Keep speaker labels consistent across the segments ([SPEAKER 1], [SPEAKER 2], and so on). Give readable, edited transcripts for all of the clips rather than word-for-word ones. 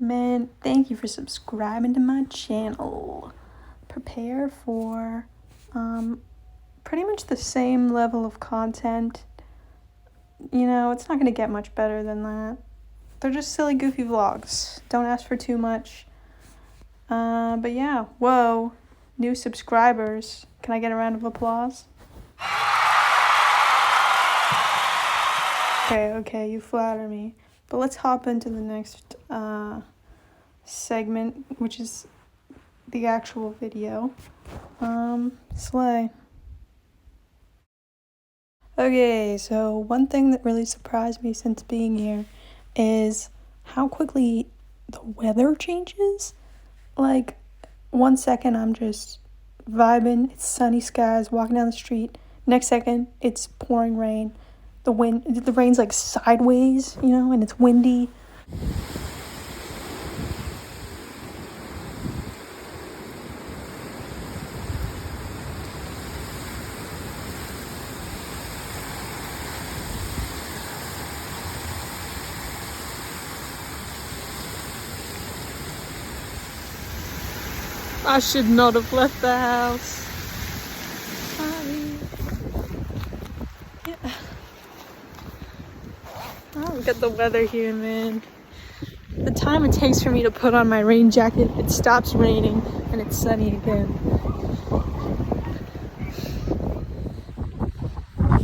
[SPEAKER 1] Man, thank you for subscribing to my channel. Prepare for pretty much the same level of content. You know, it's not going to get much better than that. They're just silly, goofy vlogs. Don't ask for too much. But yeah, whoa, new subscribers. Can I get a round of applause? Okay, you flatter me. But let's hop into the next segment, which is the actual video. Slay. Okay, so one thing that really surprised me since being here is how quickly the weather changes. Like, 1 second I'm just vibing, it's sunny skies, walking down the street. Next second, it's pouring rain. The rain's like sideways, you know, and it's windy. I should not have left the house. Sorry. Yeah. Oh, look at the weather here, man. The time it takes for me to put on my rain jacket, it stops raining and it's sunny again.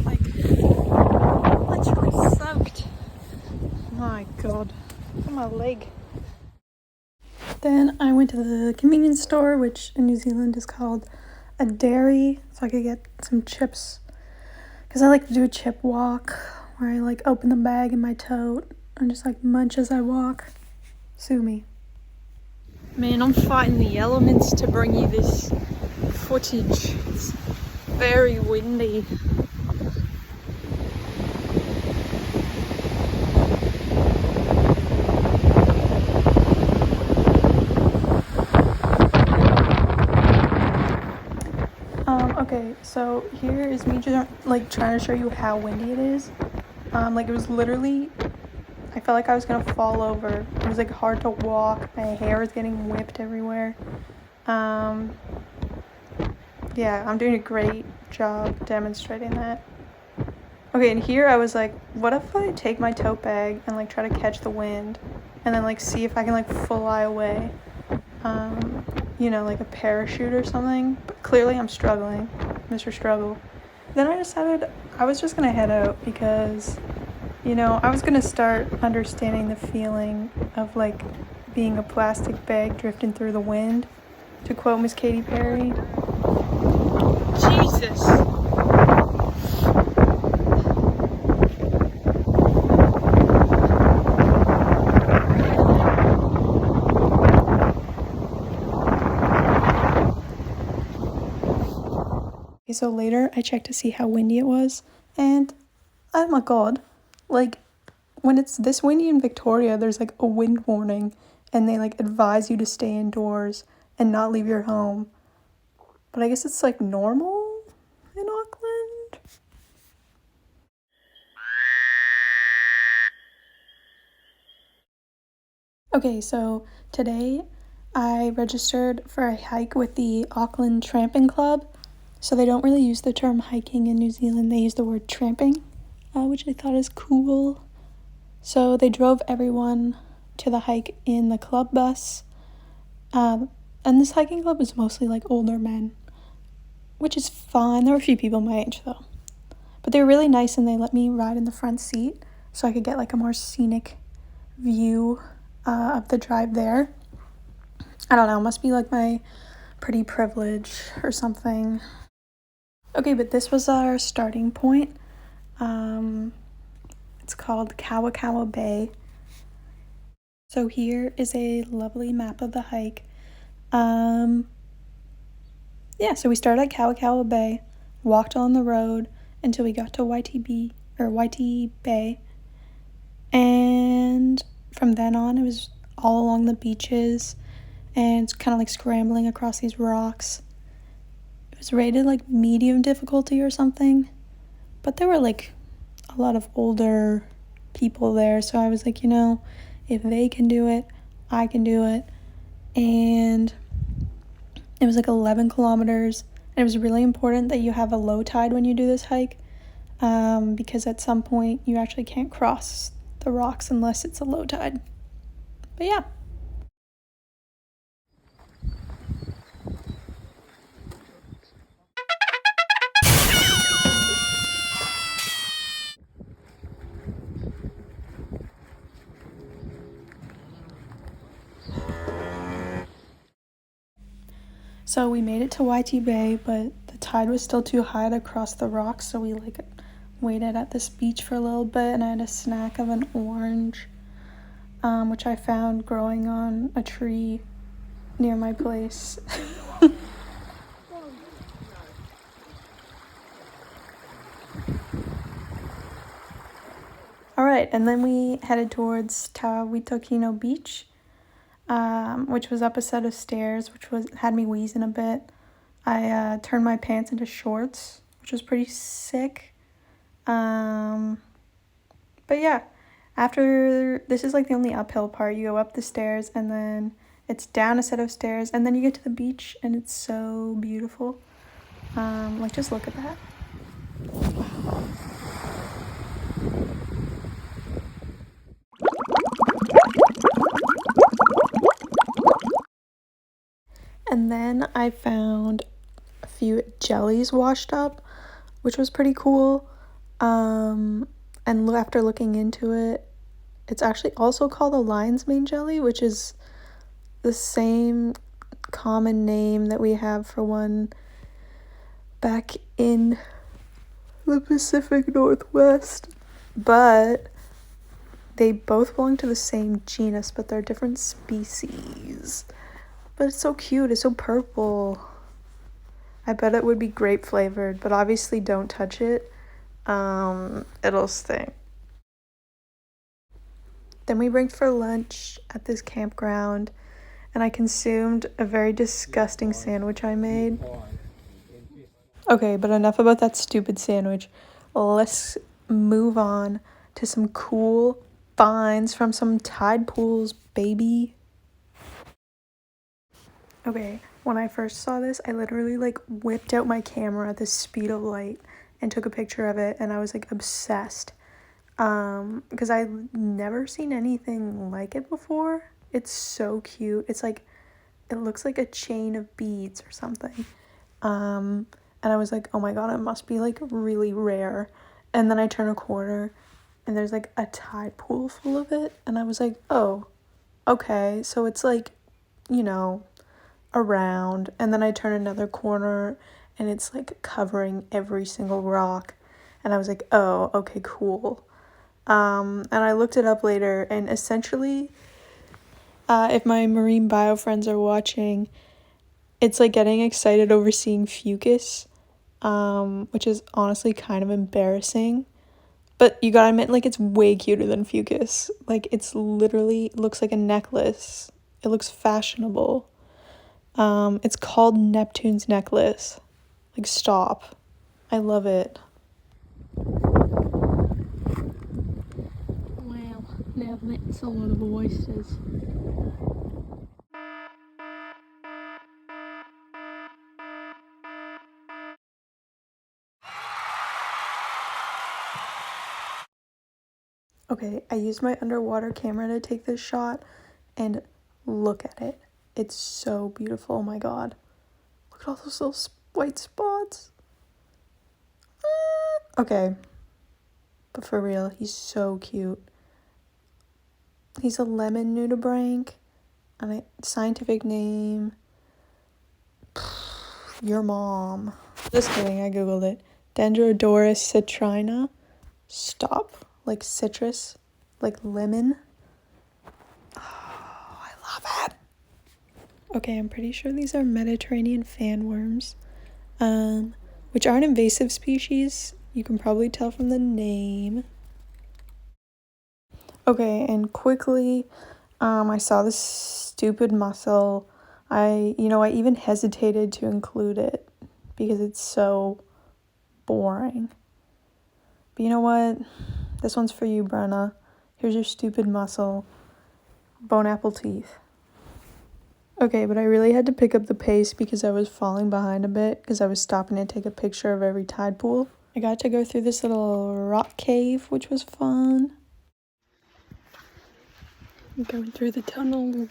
[SPEAKER 1] Like, literally soaked. My god. Look at my leg. Then I went to the convenience store, which in New Zealand is called a dairy, so I could get some chips. Because I like to do a chip walk, where I like open the bag in my tote and just like munch as I walk. Sue me. Man, I'm fighting the elements to bring you this footage. It's very windy. Okay, so here is me just like trying to show you how windy it is. Like it was literally, I felt like I was gonna fall over. It was like hard to walk. My hair was getting whipped everywhere. Yeah, I'm doing a great job demonstrating that. Okay, and here I was like, what if I take my tote bag and like try to catch the wind and then like see if I can like fly away? You know, like a parachute or something. But clearly I'm struggling, Mr. Struggle. Then I decided I was just gonna head out because, you know, I was gonna start understanding the feeling of like being a plastic bag drifting through the wind, to quote Miss Katy Perry. Jesus! So later I checked to see how windy it was, and oh my god, like when it's this windy in Victoria, there's like a wind warning and they like advise you to stay indoors and not leave your home. But I guess it's like normal in Auckland. Okay, so today I registered for a hike with the Auckland Tramping Club. So they don't really use the term hiking in New Zealand, they use the word tramping, which I thought is cool. So they drove everyone to the hike in the club bus. And this hiking club is mostly like older men, which is fine. There were a few people my age though. But they were really nice and they let me ride in the front seat so I could get like a more scenic view of the drive there. I don't know, must be like my pretty privilege or something. Okay, but this was our starting point. It's called Kawakawa Bay. So here is a lovely map of the hike. Yeah, so we started at Kawakawa Bay, walked on the road until we got to Waiti Bay. And from then on, it was all along the beaches and it's kind of like scrambling across these rocks. It was rated like medium difficulty or something, but there were like a lot of older people there, so I was like, you know, if they can do it, I can do it. And it was like 11 kilometers. And it was really important that you have a low tide when you do this hike, because at some point you actually can't cross the rocks unless it's a low tide. But yeah. So we made it to YT Bay, but the tide was still too high to cross the rocks, so we like waited at this beach for a little bit, and I had a snack of an orange, which I found growing on a tree near my place. All right, and then we headed towards Tawitokino Beach, which was up a set of stairs, which had me wheezing a bit. I turned my pants into shorts, which was pretty sick. But yeah, after this is like the only uphill part. You go up the stairs and then it's down a set of stairs and then you get to the beach and it's so beautiful. Like just look at that. And then I found a few jellies washed up, which was pretty cool. And after looking into it, it's actually also called a lion's mane jelly, which is the same common name that we have for one back in the Pacific Northwest. But they both belong to the same genus, but they're different species. But it's so cute. It's so purple. I bet it would be grape flavored, but obviously don't touch it. It'll stink. Then we breaked for lunch at this campground, and I consumed a very disgusting sandwich I made. Okay, but enough about that stupid sandwich. Let's move on to some cool finds from some tide pools, baby. Okay, when I first saw this, I literally like whipped out my camera at the speed of light and took a picture of it, and I was like obsessed. Because I've never seen anything like it before. It's so cute. It's like, it looks like a chain of beads or something. And I was like, oh my god, it must be like really rare. And then I turn a corner and there's like a tide pool full of it. And I was like, oh, okay. So it's like, you know, around. And then I turn another corner and it's like covering every single rock. And I was like, oh, okay, cool. And I looked it up later, and essentially, if my marine bio friends are watching, it's like getting excited over seeing fucus, which is honestly kind of embarrassing. But you gotta admit, like, it's way cuter than fucus. Like, it's literally looks like a necklace. It looks fashionable. It's called Neptune's necklace. Like, stop. I love it. Wow, now that's a lot of oysters. Okay, I used my underwater camera to take this shot, and look at it. It's so beautiful, oh my god. Look at all those little white spots. Okay, but for real, he's so cute. He's a lemon nudibranch, and a scientific name, your mom. Just kidding, I googled it. Dendrodoros citrina. Stop. Like citrus, like lemon. Oh, I love it. Okay, I'm pretty sure these are Mediterranean fanworms, which are an invasive species. You can probably tell from the name. Okay, and quickly, I saw this stupid mussel. I even hesitated to include it because it's so boring. But you know what? This one's for you, Brenna. Here's your stupid mussel. bone apple teeth. Okay, but I really had to pick up the pace because I was falling behind a bit because I was stopping to take a picture of every tide pool. I got to go through this little rock cave, which was fun. I'm going through the tunnel.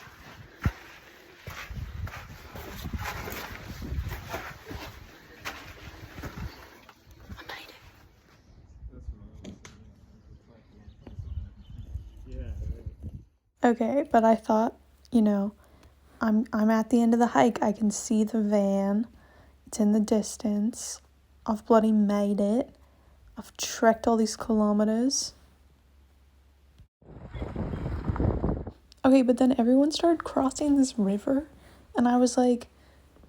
[SPEAKER 1] Okay, but I thought, you know, I'm at the end of the hike. I can see the van. It's in the distance. I've bloody made it. I've trekked all these kilometers. Okay, but then everyone started crossing this river, and I was like,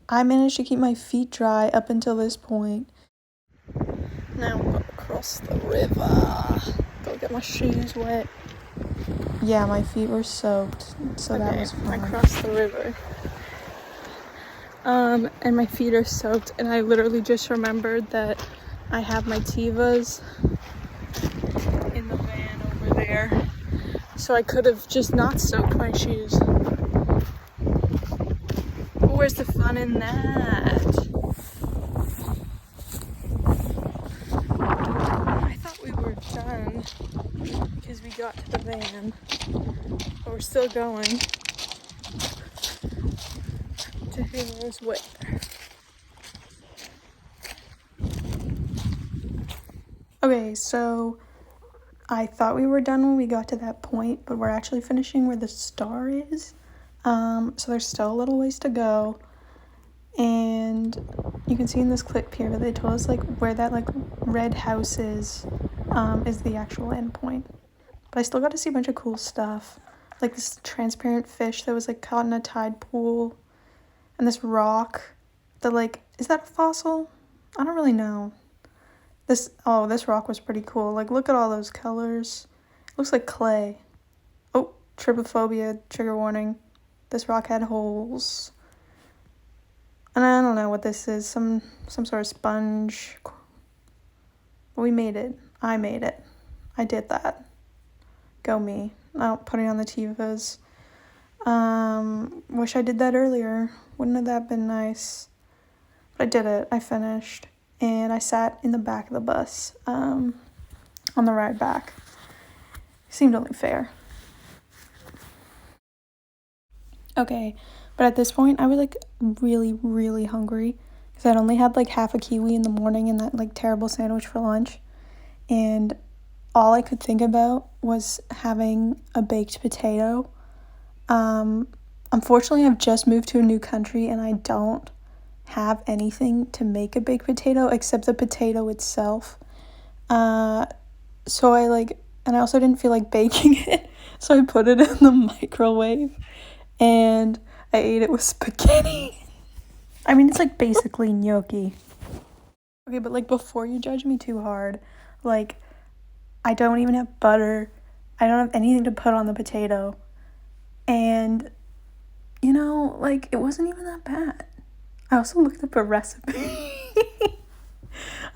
[SPEAKER 1] I managed to keep my feet dry up until this point. Now I'm gonna cross the river. Go get my shoes wet. Yeah, my feet were soaked, so okay, that was fun. I crossed the river. And my feet are soaked, and I literally just remembered that I have my Tevas in the van over there. So I could have just not soaked my shoes. But where's the fun in that? I thought we were done because we got to the van. But we're still going to who knows where. Okay, so I thought we were done when we got to that point, but we're actually finishing where the star is. So there's still a little ways to go. And you can see in this clip here that they told us like where that like red house is the actual end point. But I still got to see a bunch of cool stuff. Like this transparent fish that was like caught in a tide pool. And this rock that like, is that a fossil? I don't really know. This rock was pretty cool. Like, look at all those colors. It looks like clay. Oh, trypophobia, trigger warning. This rock had holes. And I don't know what this is. Some sort of sponge. But we made it. I made it. I did that. Go me. Oh, putting on the Tevas. Wish I did that earlier. Wouldn't have that been nice? But I did it. I finished. And I sat in the back of the bus on the ride back. Seemed only fair. Okay, but at this point, I was like really, really hungry because I'd only had like half a kiwi in the morning and that like terrible sandwich for lunch. And all I could think about was having a baked potato. Unfortunately, I've just moved to a new country and I don't have anything to make a baked potato except the potato itself. So and I also didn't feel like baking it, so I put it in the microwave and I ate it with spaghetti. I mean, it's like basically gnocchi. Okay, but like before you judge me too hard, like I don't even have butter. I don't have anything to put on the potato. And you know, like it wasn't even that bad. I also looked up a recipe.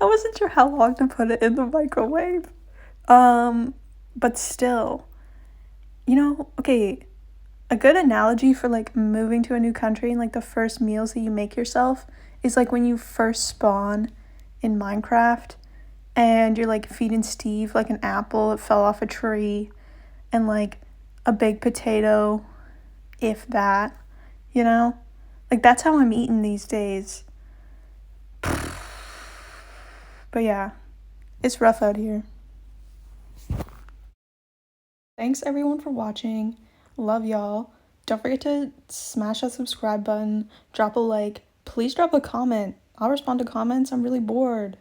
[SPEAKER 1] I wasn't sure how long to put it in the microwave. But still, you know, okay, a good analogy for like moving to a new country and like the first meals that you make yourself is like when you first spawn in Minecraft and you're like feeding Steve like an apple that fell off a tree and like a baked potato, if that, you know? Like, that's how I'm eating these days. But yeah, it's rough out here. Thanks everyone for watching. Love y'all. Don't forget to smash that subscribe button, drop a like. Please drop a comment. I'll respond to comments. I'm really bored.